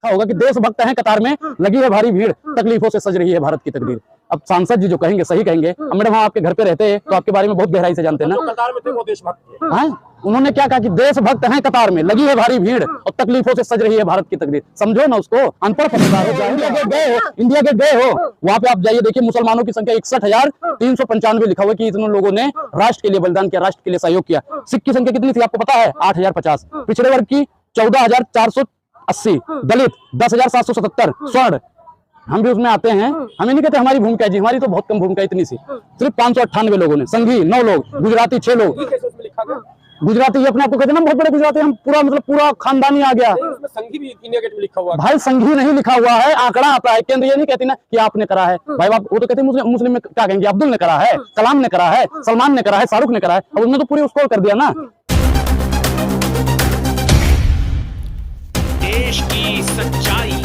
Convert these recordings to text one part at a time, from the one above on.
होगा कि देशभक्त हैं कतार में, लगी है भारी भीड़, तकलीफों से सज रही है भारत की तकदीर। अब सांसद जी जो कहेंगे सही कहेंगे। अब मैडम हम आपके घर पे रहते हैं तो आपके बारे में बहुत गहराई से जानते हैं ना। कतार में थे वो देशभक्त थे। हाँ, उन्होंने क्या कहा कि देशभक्त हैं कतार में, लगी है भारी भीड़ और तकलीफों से सज रही है भारत की तकदीर। समझो ना उसको, अनपढ़ पत्रकार हो। इंडिया गेट गए हो, वहां पे आप जाइए, देखिए मुसलमानों की संख्या 61,395 लिखा हुआ कि इतने लोगों ने राष्ट्र के लिए बलिदान किया, राष्ट्र के लिए सहयोग किया। सिख की संख्या कितनी थी आपको पता है? 8,050। पिछड़े वर्ग की 14,480, दलित 10,777, स्वर्ण हम भी उसमें आते हैं। हमें नहीं कहते हमारी भूमिका है जी, हमारी तो बहुत कम भूमिका, इतनी सी। सिर्फ 598 लोगों ने, संघी 9 लोग, गुजराती 6 लोग। गुजराती ये अपने आपको कहते हैं ना बहुत बड़े गुजराती, हम पूरा मतलब पूरा खानदानी आ गया। उसमें संघी भी इंडिया गेट में लिखा हुआ है। भाई संघी नहीं लिखा हुआ है, आंकड़ा आता है। केंद्र ये नहीं कहती ना कि आपने करा है। भाई आप वो तो कहते हैं मुस्लिम में क्या कहेंगे, अब्दुल ने करा है, कलाम ने करा है, सलमान ने करा है, शाहरुख ने करा है। अब उन्होंने तो पूरी उसको कर दिया ना। देश की सच्चाई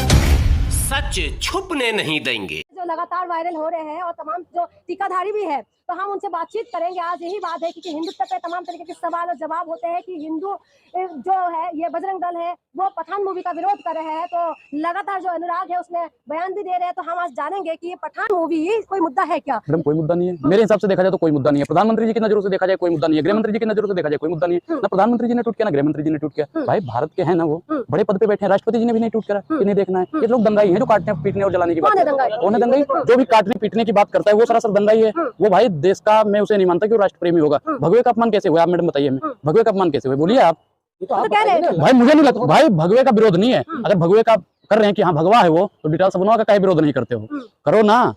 सच छुपने नहीं देंगे। जो लगातार वायरल हो रहे हैं और तमाम जो टीकाधारी भी है, तो हम उनसे बातचीत करेंगे। आज यही बात है कि हिंदुत्व पे तमाम तरीके के सवाल और जवाब होते हैं कि हिंदू जो है, ये बजरंग दल है, वो पठान मूवी का विरोध कर रहे हैं। तो लगातार जो अनुराग है उसमें बयान भी दे रहे हैं। तो हम आज जानेंगे कि ये पठान मूवी कोई मुद्दा है क्या? मैडम कोई मुद्दा नहीं है, मेरे हिसाब से देखा जाए तो कोई मुद्दा नहीं है। प्रधानमंत्री जी की नजरों से देखा जाए कोई मुद्दा नहीं है, गृह मंत्री जी की नजरों से देखा जाए कोई मुद्दा नहीं है। ना प्रधानमंत्री जी ने ट्वीट किया, ना गृह मंत्री जी ने ट्वीट किया। भाई भारत के हैं ना, वो बड़े पद पे बैठे हैं, राष्ट्रपति जी ने भी नहीं ट्वीट करा कि नहीं देखना है। ये लोग दंगाई हैं जो काटने पीटने और जलाने की बात करते हैं। कौन है दंगाई? जो भी काटने पीटने की बात करता है वो सरासर दंगाई है। वो भाई देश का, मैं उसे नहीं मानता कि वो राष्ट्र प्रेमी होगा। भगवे का अपमान कैसे हुआ आप मैडम बताइए, हमें भगवे का अपमान कैसे हुआ, बोलिए आप। भाई मुझे नहीं लगता, भाई भगवे का विरोध नहीं है। अगर भगवे का कर रहे हैं कि हाँ भगवा है वो, तो डिटेल सबनवा का क्या विरोध नहीं करते हो, करो ना।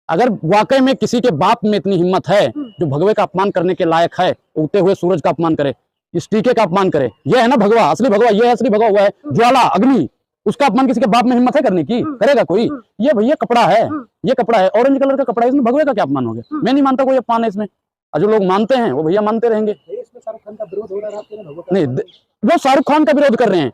अगर वाकई में किसी के बाप में इतनी हिम्मत है जो भगवे का अपमान करने के लायक है, उगते हुए सूरज का अपमान करे, इस टीके का अपमान करे, ये है ना भगवा, असली भगवा, ये असली भगवा हुआ है, ज्वाला अग्नि, उसका अपमान किसी के बाप में हिम्मत है करने की? करेगा कोई? ये भैया कपड़ा है, ये कपड़ा है, ऑरेंज कलर का कपड़ा है, इसमें भगवे का क्या अपमान हो गया? मैं नहीं मानता कोई अपमान है इसमें, और जो लोग मानते हैं वो भैया मानते रहेंगे। शाहरुख खान का विरोध हो रहा है नहीं, वो शाहरुख खान का विरोध कर रहे हैं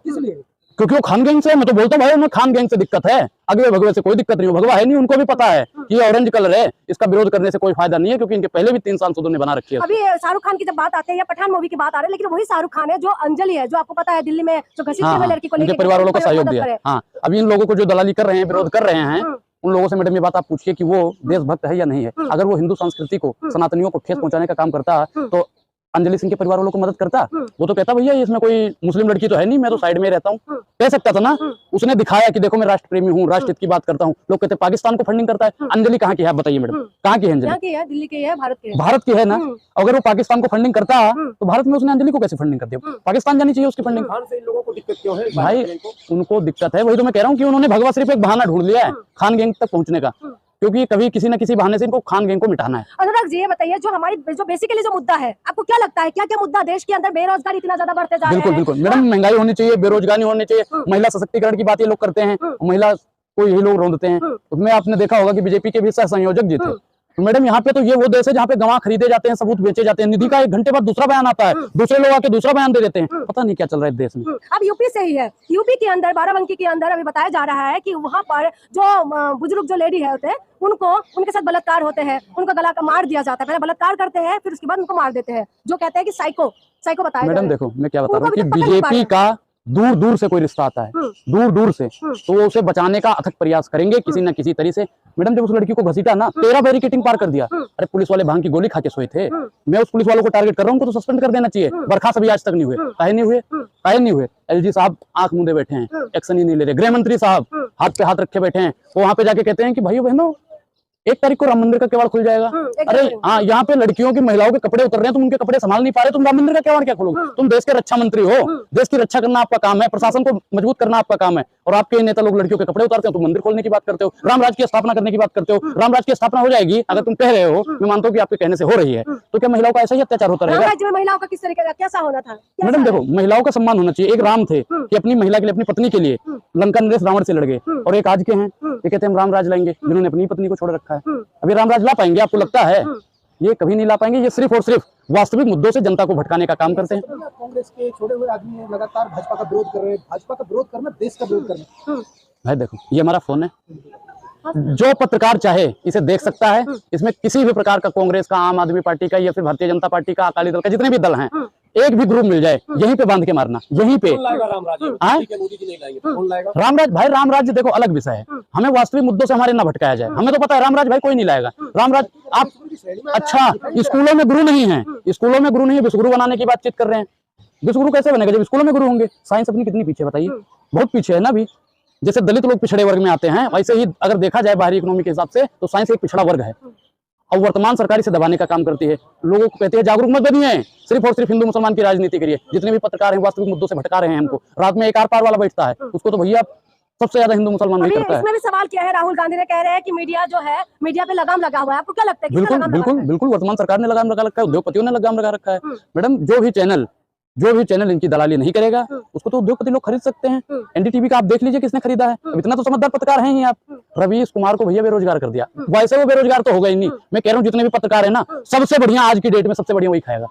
क्योंकि वो खान गैंग से, मैं तो बोलता हूँ भाई उन्हें खान गैंग से दिक्कत है, अगले भगवे से कोई दिक्कत नहीं। भगवा है नहीं, उनको भी पता है कि ये ऑरेंज कलर है, इसका विरोध करने से कोई फायदा नहीं है, क्योंकि इनके पहले भी 3 सांसदों ने बना रखी है। अभी शाहरुख खान की जब बात आती है या पठान मूवी की बात आ रही है, लेकिन वही शाहरुख खान है जो अंजलि है, जो आपको पता है दिल्ली में जो घसीटते हुए लड़की को लेकर परिवार वालों को सहयोग दिया। हाँ, अभी इन लोगों को जो दलाली कर रहे हैं, विरोध कर रहे हैं, उन लोगों से मैडम ये बात आप पूछिए कि वो देशभक्त है या नहीं है। अगर वो हिंदू संस्कृति को, सनातनियों को ठेस पहुंचाने का काम करता तो अंजलि सिंह के परिवार वालों को मदद करता। वो तो कहता भैया इसमें कोई मुस्लिम लड़की तो है नहीं, मैं तो साइड में रहता हूँ, कह सकता था ना। उसने दिखाया कि देखो मैं राष्ट्र प्रेमी हूँ, राष्ट्र हित की बात करता हूँ। लोग कहते पाकिस्तान को फंडिंग करता है। अंजलि कहाँ की है बताइए मैडम, कहाँ की है अंजलि? दिल्ली की है, भारत की है। भारत की है ना। अगर वो पाकिस्तान को फंडिंग करता तो भारत में उसने अंजलि को कैसे फंडिंग कर दिया? पाकिस्तान जानी चाहिए उसकी फंडिंग। खान से इन लोगों को दिक्कत क्यों है भाई उनको दिक्कत है, वही तो मैं कह रहा हूँ कि उन्होंने भगवा सिर्फ एक बहाना ढूंढ लिया है खान गैंग तक पहुंचने का, क्योंकि कभी किसी न किसी बहाने से इनको खान गैंग को मिटाना है। अनुराग जी ये बताइए, जो हमारी जो बेसिकली जो मुद्दा है, आपको क्या लगता है क्या क्या मुद्दा देश के अंदर बेरोजगारी इतना ज्यादा बढ़ते जा रहा है? बिल्कुल बिल्कुल मैडम, महंगाई होनी चाहिए, बेरोजगारी होनी चाहिए, महिला सशक्तिकरण की बात ये लोग करते हैं, महिला को यही लोग रोंदते हैं। उसमें आपने देखा होगा कि बीजेपी के भी सह संयोजक जी थे। तो मैडम यहाँ पे तो ये वो देश है जहाँ पे गवाह खरीदे जाते हैं, सबूत बेचे जाते हैं, निधि का 1 घंटे बाद दूसरा बयान आता है, दूसरे लोग आके दूसरा बयान दे देते हैं। पता नहीं क्या चल रहा है देश में। अब यूपी से ही है, यूपी के अंदर बाराबंकी के अंदर अभी बताया जा रहा है कि वहाँ पर जो बुजुर्ग जो लेडी है होते हैं, उनको उनके साथ बलात्कार होते हैं, उनको गला का मार दिया जाता है। पहले बलात्कार करते हैं, फिर उसके बाद उनको मार देते हैं, जो कहते हैं कि साइको बताया। मैडम देखो मैं क्या बता रहा हूँ कि बीजेपी का दूर दूर से कोई रिश्ता आता है, दूर दूर से, तो वो उसे बचाने का अथक प्रयास करेंगे किसी न किसी तरीके से। मैडम जब उस लड़की को घसीटा ना, 13 बैरिकेटिंग पार कर दिया। अरे पुलिस वाले भांग की गोली खा के सोए थे। मैं उस पुलिस वालों को टारगेट कर रहा हूँ, उनको तो सस्पेंड कर देना चाहिए। बर्खास्त अभी आज तक नहीं हुए, काहे नहीं हुए, काहे नहीं हुए? एलजी साहब आंख मूंदे बैठे हैं, एक्शन ही नहीं ले रहे। गृह मंत्री साहब हाथ पे हाथ रखे बैठे हैं, वो वहां पे जाके कहते हैं कि भाइयों बहनों 1 तारीख को राम मंदिर का केवाड़ खुल जाएगा। अरे हाँ, यहाँ पे लड़कियों की, महिलाओं के कपड़े उतर रहे हैं, तुम उनके कपड़े संभाल नहीं पा रहे, तुम राम मंदिर का केवाड़ क्या खोलोगे? तुम देश के रक्षा मंत्री हो, देश की रक्षा करना आपका काम है, प्रशासन को मजबूत करना आपका काम है, और आपके नेता लोग लड़कियों के कपड़े उतारते हो, तुम मंदिर खोलने की बात करते हो, रामराज की स्थापना करने की बात करते हो। रामराज की स्थापना हो जाएगी अगर तुम कह रहे हो, मैं मानता हूँ कि आपके कहने से हो रही है, तो क्या महिलाओं का ऐसा ही अत्याचार होता रहेगा? महिलाओं का किस तरीके का कैसा होना था? मैडम देखो, महिलाओं का सम्मान होना चाहिए। एक राम थे कि अपनी महिला के लिए, अपनी पत्नी के लिए लंका नरेश रावण से लड़ गए, और एक आज के हैं ये कहते हैं हम रामराज लाएंगे, जिन्होंने अपनी पत्नी को छोड़ रखा है। अभी रामराज ला पाएंगे आपको लगता है? ये कभी नहीं ला पाएंगे। ये सिर्फ और सिर्फ वास्तविक मुद्दों से जनता को भटकाने का काम करते हैं। कांग्रेस के छोड़े हुए आदमी लगातार भाजपा का विरोध कर रहे हैं। भाजपा का विरोध करना देश का विरोध करना। भाई देखो ये हमारा फोन है, जो पत्रकार चाहे इसे देख सकता है। इसमें किसी भी प्रकार का कांग्रेस का, आम आदमी पार्टी का या फिर भारतीय जनता पार्टी का, अकाली दल का, जितने भी दल हैं, एक भी ग्रुप मिल जाए यहीं पे बांध के मारना, यहीं पे। मोदी जी नहीं लाएंगे तो कौन लाएगा? रामराज भाई, रामराज्य देखो अलग विषय है, हमें वास्तविक मुद्दों से हमारे ना भटकाया जाए। हमें तो पता है रामराज भाई कोई नहीं लाएगा। रामराज आप अच्छा स्कूलों में गुरु नहीं है, स्कूलों में गुरु नहीं है, विश्वगुरु बनाने की बातचीत कर रहे हैं। विश्वगुरु कैसे बनेगा जब स्कूलों में गुरु होंगे? साइंस अपनी कितनी पीछे बताइए, बहुत पीछे है ना अभी। जैसे दलित लोग पिछड़े वर्ग में आते हैं, वैसे ही अगर देखा जाए बाहरी इकोनॉमी के हिसाब से तो साइंस एक पिछड़ा वर्ग है और वर्तमान सरकार इसे दबाने का काम करती है। लोगों को कहते हैं जागरूक मत बनिए, सिर्फ और सिर्फ हिंदू मुसलमान की राजनीति करिए। जितने भी पत्रकार हैं वास्तविक मुद्दों से भटका रहे हैं हमको। रात में एक आर पार वाला बैठता है, उसको तो भैया सबसे ज्यादा हिंदू मुसलमान नहीं करता है। इसमें भी सवाल किया है, राहुल गांधी ने कह रहे हैं कि मीडिया जो है, मीडिया पे लगाम लगा हुआ है। आपको क्या लगता है? बिल्कुल बिल्कुल बिल्कुल, वर्तमान सरकार ने लगाम लगा रखा है, उद्योगपतियों ने लगाम लगा रखा है। मैडम जो भी चैनल इनकी दलाली नहीं करेगा उसको तो उद्योगपति लोग खरीद सकते हैं। एनडीटीवी का आप देख लीजिए किसने खरीदा है। अब इतना तो समझदार पत्रकार हैं ही आप। रवीश कुमार को भैया बेरोजगार कर दिया, वैसे वो बेरोजगार तो होगा ही नहीं। मैं कह रहा हूँ जितने भी पत्रकार है ना, सबसे बढ़िया आज की डेट में सबसे बढ़िया वही खाएगा।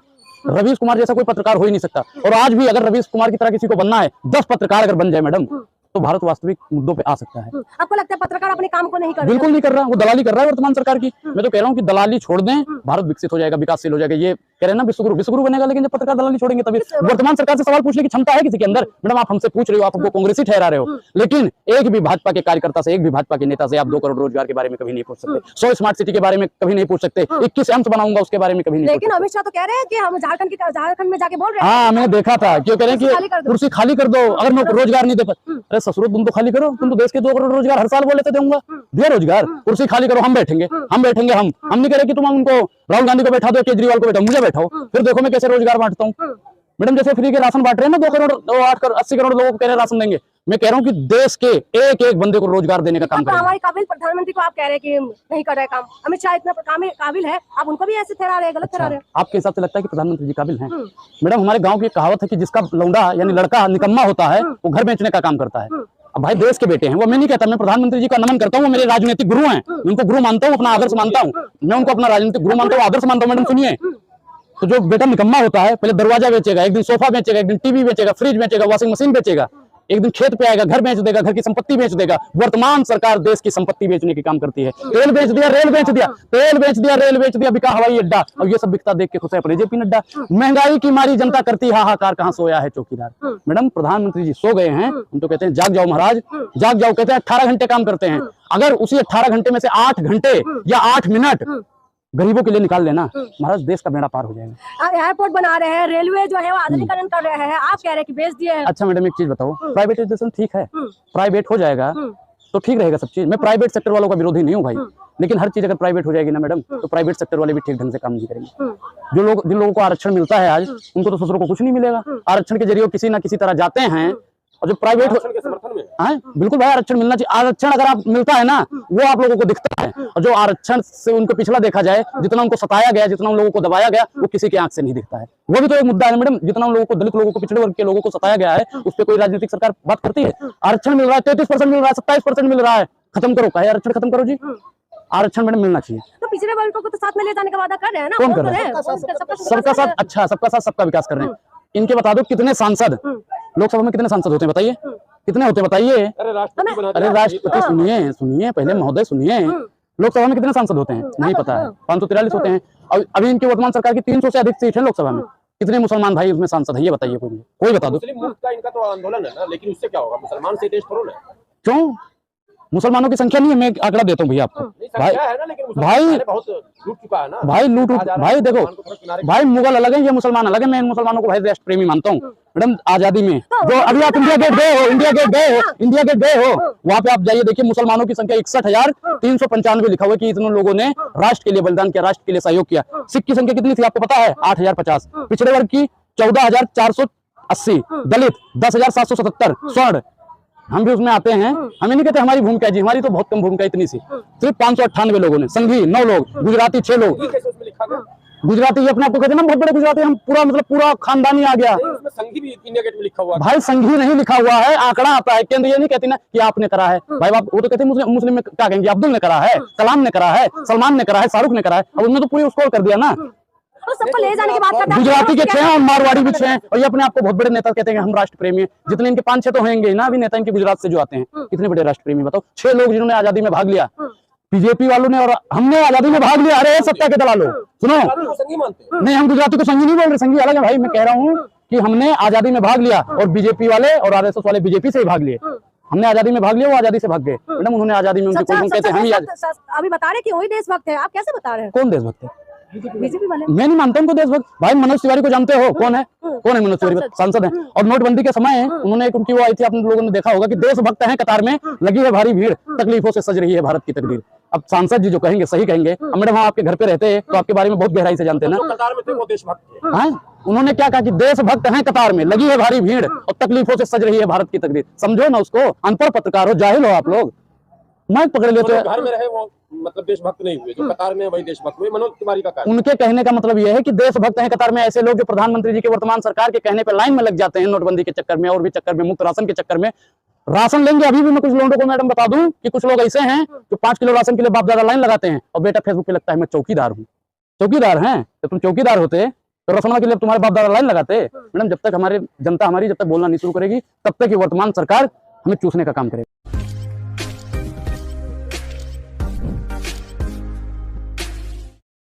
रवीश कुमार जैसा कोई पत्रकार हो ही नहीं सकता। और आज भी अगर रवीश कुमार की तरह किसी को बनना है, 10 पत्रकार अगर बन जाए मैडम, तो भारत वास्तविक मुद्दों पे आ सकता है। आपको लगता है पत्रकार अपने काम को नहीं कर रहे? बिल्कुल नहीं कर रहा, वो दलाली कर रहा है वर्तमान सरकार की। मैं तो कह रहा हूँ कि दलाली छोड़ दें, भारत विकसित हो जाएगा, विकासशील हो जाएगा। ये कह रहे हैं ना विश्वगुरु बनेगा, लेकिन जब पत्रकार दलाली छोड़ेंगे तभी। वर्तमान सरकार से सवाल पूछने की क्षमता है किसी के अंदर? मैडम आप हमसे पूछ रहे हो, आप हमको कांग्रेसी ठहरा रहे हो, लेकिन एक भी भाजपा के कार्यकर्ता से, एक भी भाजपा के नेता से आप 2 करोड़ रोजगार के बारे में कभी नहीं पूछ सकते, 100 स्मार्ट सिटी के बारे में कभी नहीं पूछ सकते, 21 एम्स बनाऊंगा उसके बारे में कभी नहीं। लेकिन अमित शाह तो कह रहे हैं कि हम झारखंड में जाके बोल रहे हैं। हाँ मैंने देखा था, क्यों कह रहे हैं कि कुर्सी खाली कर दो अगर मैं रोजगार नहीं दे पाता। अरे ससुर तुम तो खाली करो, तुम तो देश के 2 करोड़ रोजगार हर साल बोले थे दूंगा, दिया रोजगार। कुर्सी खाली करो, हम बैठेंगे हम नहीं कह रहे कि तुम उनको राहुल गांधी को बैठा दो, केजरीवाल को बैठाओ, मुझे बैठाओ, फिर देखो मैं कैसे रोजगार बांटता हूँ। मैडम जैसे फ्री के राशन बांट रहे हैं ना, 2 करोड़ 80 करोड़ लोगों को कह रहे हैं राशन देंगे। मैं कह रहा हूँ कि देश के एक एक बंदे को रोजगार देने का काम करें। हमारे काबिल प्रधानमंत्री को आप कह रहे हैं कि नहीं कर रहे काम। अमित शाह इतना काबिल है, आप उनको भी ऐसे ठहरा रहे हैं, गलत ठहरा रहे हैं। आपके हिसाब से लगता है कि प्रधानमंत्री जी काबिल हैं? मैडम हमारे गांव की एक कहावत है कि जिसका लौंडा यानी लड़का निकम्मा होता है वो घर बेचने का काम करता है। अब भाई देश के बेटे हैं, वो मैं नहीं कहता, मैं प्रधानमंत्री जी का नमन करता हूँ, वो मेरे राजनीतिक गुरु हैं, मैं उनको गुरु मानता हूँ, अपना आदर्श मानता हूँ, मैं उनको अपना राजनीतिक गुरु मानता हूँ, आदर्श मानता हूँ। मैडम सुनिए, तो जो बेटा निकम्मा होता है पहले दरवाजा बेचेगा, एक दिन सोफा बेचेगा, एक दिन टीवी बेचेगा, फ्रिज बेचेगा, वॉशिंग मशीन बेचेगा, एक दिन खेत पे आएगा, घर बेच देगा, घर की संपत्ति बेच देगा। वर्तमान सरकार देश की संपत्ति बेचने की काम करती है। तेल बेच दिया, रेल बेच दिया, तेल बेच दिया, रेल बेच दिया, बिका हवाई अड्डा, और ये सब बिकता देख के खुश है जेपी नड्डा। महंगाई की मारी जनता करती हाहाकार, कहाँ सोया है चौकीदार। मैडम प्रधानमंत्री जी सो गए हैं, हम तो कहते हैं जाग जाओ महाराज, जाग जाओ। कहते हैं 18 घंटे काम करते हैं, अगर उसी 18 घंटे में से 8 घंटे या 8 मिनट गरीबों के लिए निकाल लेना, महाराज देश का बेड़ा पार हो जाएगा। एयरपोर्ट बना रहे हैं, रेलवे जो है वो आधुनिकीकरण कर रहे हैं, आप कह रहे हैं कि बेच दिए। अच्छा मैडम एक चीज बताओ, प्राइवेटाइजेशन ठीक है, प्राइवेट हो जाएगा तो ठीक रहेगा सब चीज। मैं प्राइवेट सेक्टर वालों का विरोधी नहीं हूँ भाई, लेकिन हर चीज अगर प्राइवेट हो जाएगी ना मैडम, तो प्राइवेट सेक्टर वाले भी ठीक ढंग से काम नहीं करेंगे। जिन लोगों को आरक्षण मिलता है आज, उनको तो ससुरों को कुछ नहीं मिलेगा। आरक्षण के जरिए किसी ना किसी तरह जाते हैं, और जो प्राइवेट के समर्थन में है, बिल्कुल भाई आरक्षण मिलना चाहिए। आरक्षण अगर आप मिलता है ना, वो आप लोगों को दिखता है, और जो आरक्षण से उनको पिछला देखा जाए, जितना उनको सताया गया, जितना उन लोगों को दबाया गया, वो किसी की आंख से नहीं दिखता है। वो भी तो एक मुद्दा है मैडम, जितना उन लोगों को, दलित लोगों को, पिछड़े वर्ग के लोगों को सताया गया है, उस पर कोई राजनीतिक सरकार बात करती है? आरक्षण मिल रहा है, 33% मिल रहा है, 27% मिल रहा है, खत्म करो, कहे आरक्षण खत्म करो जी। आरक्षण मैडम मिलना चाहिए। तो पिछड़े वर्ग को तो साथ में ले जाने का वादा कर रहे हैं ना? कौन कर रहे हैं? सबका साथ, अच्छा सबका साथ सबका विकास कर रहे हैं। इनके बता दो कितने सांसद लोकसभा में, कितने सांसद होते हैं बताइए, कितने होते हैं बताइए? अरे राष्ट्रपति सुनिए पहले महोदय सुनिए, लोकसभा में कितने सांसद होते हैं नहीं पता है? 543 होते हैं। अभी इनकी वर्तमान सरकार की 300 से अधिक सीट है लोकसभा में। कितने मुसलमान भाई उसमें सांसद है ये बताइए, कोई बता दो। मुस्लिम मुल्क का इनका तो आंदोलन है ना, लेकिन उससे क्या होगा? मुसलमान से देश थोड़ा ना। क्यों? मुसलमानों की संख्या नहीं है, मैं आंकड़ा देता हूँ भैया आपको। भाई बहुत लूट चुका है ना भाई, भाई देखो भाई, मुगल अलग है, ये मुसलमान अलग है। मैं इन मुसलमानों को भाई राष्ट्र प्रेमी मानता हूँ। मैडम आजादी में जो अभी आप इंडिया गेट गए हो, वहाँ पे आप जाइए देखिए, मुसलमानों की संख्या 61,395 लिखा हुआ है कि इतने लोगों ने राष्ट्र के लिए बलिदान किया, राष्ट्र के लिए सहयोग किया। सिख की संख्या कितनी थी आपको पता है? 8,050। पिछड़े वर्ग की 14,480, दलित 10,777, स्वर्ण हम भी उसमें आते हैं। हमें नहीं कहते हमारी भूमिका जी, हमारी तो बहुत कम भूमिका, इतनी सी, सिर्फ 598 लोगों ने, संघी 9 लोग, गुजराती 6 लोग। गुजराती अपने आपको कहते हैं ना बहुत बड़े गुजराती, हम पूरा मतलब पूरा खानदानी आ गया। संघी भी इंडिया गेट में लिखा हुआ है भाई, संघी नहीं लिखा हुआ है, आंकड़ा आता है। केंद्र ये नहीं कहती ना कि आपने करा है भाई, वो तो कहते हैं मुस्लिम में क्या कहेंगे, अब्दुल ने करा है, कलाम ने करा है, सलमान ने करा है, शाहरुख ने करा है। अब उन्होंने तो पूरी स्कोर कर दिया ना। सबको ले जाने की बात करता है। गुजराती के 6 और मारवाड़ी भी 6 हैं, और ये अपने आप को बहुत बड़े नेता कहते हैं हम राष्ट्र प्रेमी हैं। जितने इनके 5-6 तो होंगे ना अभी नेता इनके गुजरात से जो आते हैं, कितने बड़े राष्ट्र प्रेमी बताओ। 6 लोग जिन्होंने आजादी में भाग लिया, बीजेपी वालों ने और हमने आजादी में भाग लिया। अरे सत्ता के दलालों सुनो, गुजराती को संगी मानते हैं। नहीं हम गुजराती को संगी नहीं बोल रहे, संगी अलग है भाई। मैं कह रहा हूँ कि हमने आजादी में भाग लिया और बीजेपी वाले और आरएसएस वाले बीजेपी से ही भाग लिए। हमने आजादी में भाग लिया, वो आजादी से भाग गए। मैडम उन्होंने आजादी में उनके कोई कहते हैं हम ही अभी बता रहे कि वही देशभक्त है, आप कैसे बता रहे हैं? कौन देशभक्त है? बीजेपी वाले। मैं नहीं मानता उनको देशभक्त। भाई मनोज तिवारी को जानते हो? कौन है? कौन है मनोज तिवारी? सांसद है। और नोटबंदी के समय उन्होंने एक उनकी वो आई थी, आप लोगों ने देखा होगा कि देशभक्त हैं, कतार में लगी है भारी भीड़, तकलीफों से सज रही है भारत की तकदीर। अब सांसद जी जो कहेंगे सही कहेंगे। अब मैडम हम आपके घर पे रहते हैं तो आपके बारे में बहुत गहराई से जानते हैं जो ना। कतार में थे वो देशभक्त थे। हाँ, उन्होंने क्या कहा कि देशभक्त हैं, कतार में लगी है भारी भीड़ और तकलीफों से सज रही है भारत की तकदीर। समझो ना उसको, अनपढ़ पत्रकार हो, जाहिल हो आप लोग, माइक पकड़ लेते जो हो। घर में रहे वो मतलब देशभक्त नहीं हुए, जो कतार में वही देशभक्त हुए। मनोज तिवारी का कारण उनके कहने का मतलब यह है कि देशभक्त हैं कतार में ऐसे लोग जो प्रधानमंत्री जी के वर्तमान सरकार के कहने पे लाइन में लग जाते हैं, नोटबंदी के चक्कर में और भी चक्कर में, मुफ्त राशन के चक्कर में। राशन लेंगे अभी भी मैं कुछ लोगों को मैडम बता दूं कि कुछ लोग ऐसे हैं जो 5 किलो राशन के लिए बाप दादा लाइन लगाते हैं और बेटा फेसबुक पे लगता है मैं चौकीदार हूँ। चौकीदार हैं तो तुम चौकीदार होते तो रसोना के लिए तुम्हारे बाप दादा लाइन लगाते। मैडम जब तक हमारी जनता जब तक बोलना नहीं शुरू करेगी तब तक ये वर्तमान सरकार हमें चूसने का काम करेगी।